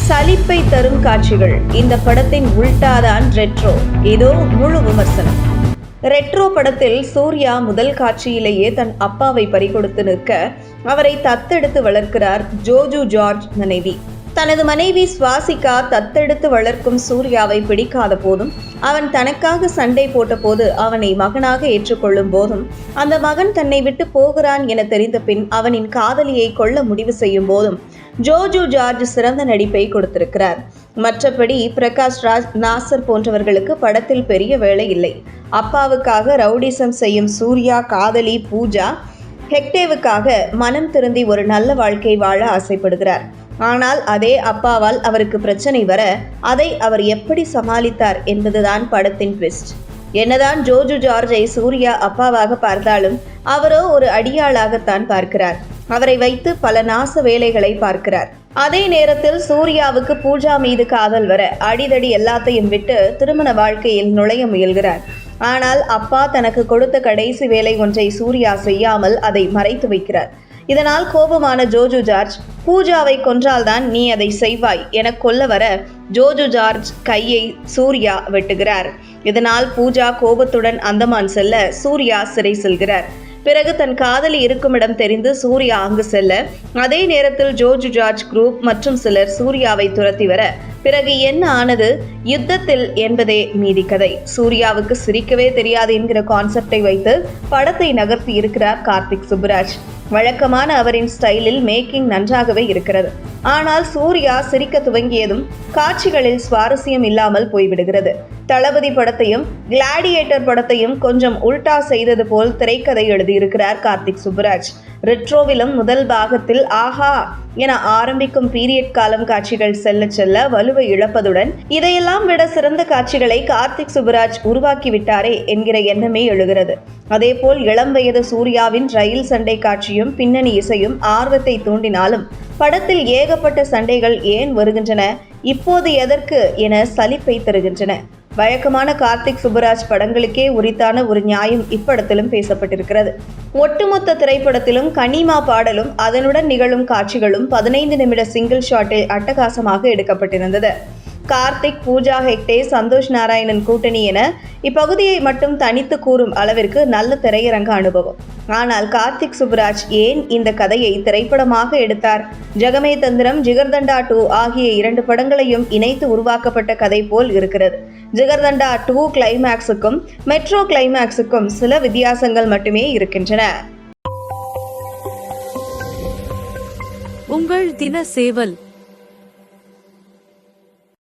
சலிப்பை தரும் காட்சிகள். இந்த படத்தின் உள்டாதான் ரெட்ரோ. இதோ முழு விமர்சனம். ரெட்ரோ படத்தில் சூர்யா முதல் காட்சியிலேயே தன் அப்பாவை பறிகொடுத்து நிற்க அவரை தத்தெடுத்து வளர்க்கிறார் ஜோஜு ஜார்ஜ் மனைவி. தனது மனைவி சுவாசிகா தத்தெடுத்து வளர்க்கும் சூர்யாவை பிடிக்காத போதும், அவன் தனக்காக சண்டை போட்ட போது அவனை மகனாக ஏற்றுக்கொள்ளும் போதும், அந்த மகன் தன்னை விட்டு போகிறான் என தெரிந்த பின் அவனின் காதலியை கொல்ல முடிவு செய்யும் போதும் ஜோஜு ஜார்ஜ் சிறந்த நடிப்பை கொடுத்திருக்கிறார். மற்றபடி பிரகாஷ் ராஜ், நாசர் போன்றவர்களுக்கு படத்தில் பெரிய வேலை இல்லை. அப்பாவுக்காக ரவுடிசம் செய்யும் சூர்யா காதலி பூஜா ஹெக்டேவுக்காக மனம் திருந்தி ஒரு நல்ல வாழ்க்கை வாழ ஆசைப்படுகிறார். ஆனால் அதே அப்பாவால் அவருக்கு பிரச்சனை வர அதை அவர் எப்படி சமாளித்தார் என்பதுதான் படத்தின் ட்விஸ்ட். என்னதான் ஜோஜு ஜார்ஜை சூர்யா அப்பாவாக பார்த்தாலும் அவரோ ஒரு அடியாளாகத்தான் பார்க்கிறார். அவரை வைத்து பல நாச வேலைகளை பார்க்கிறார். அதே நேரத்தில் சூர்யாவுக்கு பூஜா மீது காதல் வர அடிதடி எல்லாத்தையும் விட்டு திருமண வாழ்க்கையில் நுழைய முயல்கிறார். ஆனால் அப்பா தனக்கு கொடுத்த கடைசி வேலை ஒன்றை சூர்யா செய்யாமல் அதை மறைத்து வைக்கிறார். இதனால் கோபமான ஜோஜு ஜார்ஜ், பூஜாவை கொன்றால்தான் நீ அதை செய்வாய் என கொல்ல வர ஜோஜு ஜார்ஜ் கையை சூர்யா வெட்டுகிறார். இதனால் பூஜா கோபத்துடன் அந்தமான் செல்ல சூர்யா சிறை செல்கிறார். பிறகு தன் காதலி இருக்குமிடம் தெரிந்து சூர்யா அங்கு செல்ல, அதே நேரத்தில் ஜோஜு ஜார்ஜ் குரூப் மற்றும் சிலர் சூர்யாவை துரத்தி வர, பிறகு என்ன ஆனது யுத்தத்தில் என்பதே மீதி கதை. சூர்யாவுக்கு சிரிக்கவே தெரியாது என்கிற கான்செப்டை வைத்து படத்தை நகர்த்தி இருக்கிறார் கார்த்திக் சுப்புராஜ். வழக்கமான அவரின் ஸ்டைலில் மேக்கிங் நன்றாகவே இருக்கிறது. ஆனால் சூர்யா சிரிக்க துவங்கியதும் காட்சிகளில் சுவாரஸ்யம் இல்லாமல் போய்விடுகிறது. தளபதி படத்தையும் கிளாடியேட்டர் படத்தையும் கொஞ்சம் உல்டா செய்தது போல் திரைக்கதை எழுதியிருக்கிறார் கார்த்திக் சுப்புராஜ். ரெட்ரோவிலும் முதல் பாகத்தில் ஆஹா என ஆரம்பிக்கும் பீரியட் காலம் காட்சிகள் செல்ல செல்ல வலுவை இழப்பதுடன் இதையெல்லாம் விட சிறந்த காட்சிகளை கார்த்திக் சுப்புராஜ் உருவாக்கிவிட்டாரே என்கிற எண்ணமே எழுகிறது. அதேபோல் இளம் வயது சூர்யாவின் ரயில் சண்டை காட்சியும் பின்னணி இசையும் ஆர்வத்தை தூண்டினாலும் படத்தில் ஏகப்பட்ட சண்டைகள் ஏன் வருகின்றன, இப்போது எதற்கு என சலிப்பை தருகின்றன. வழக்கமான கார்த்திக் சுப்புராஜ் படங்களுக்கே உரித்தான ஒரு நியாயம் இப்படத்திலும் பேசப்பட்டிருக்கிறது. ஒட்டுமொத்த திரைப்படத்திலும் கனிமா பாடலும் அதனுடன் நிகழும் காட்சிகளும் 15 நிமிட சிங்கிள் ஷாட்டில் அட்டகாசமாக எடுக்கப்பட்டிருந்தது. கார்த்திக், பூஜா ஹெக்டே, சந்தோஷ் நாராயணன் கூட்டணி என இப்பகுதியை மட்டும் தனித்து கூறும் அளவிற்கு நல்ல திரையரங்க அனுபவம். ஆனால் கார்த்திக் சுப்புராஜ் ஏன் இந்த கதையை திரைப்படமாக எடுத்தார்? ஜகமே தந்திரம், ஜிகர்தண்டா 2 ஆகிய 2 படங்களையும் இணைத்து உருவாக்கப்பட்ட கதை போல் இருக்கிறது. ஜிகர்தண்டா 2 கிளைமேக்ஸுக்கும் மெட்ரோ கிளைமேக்ஸுக்கும் சில வித்தியாசங்கள் மட்டுமே இருக்கின்றன. உங்கள் தின சேவல்.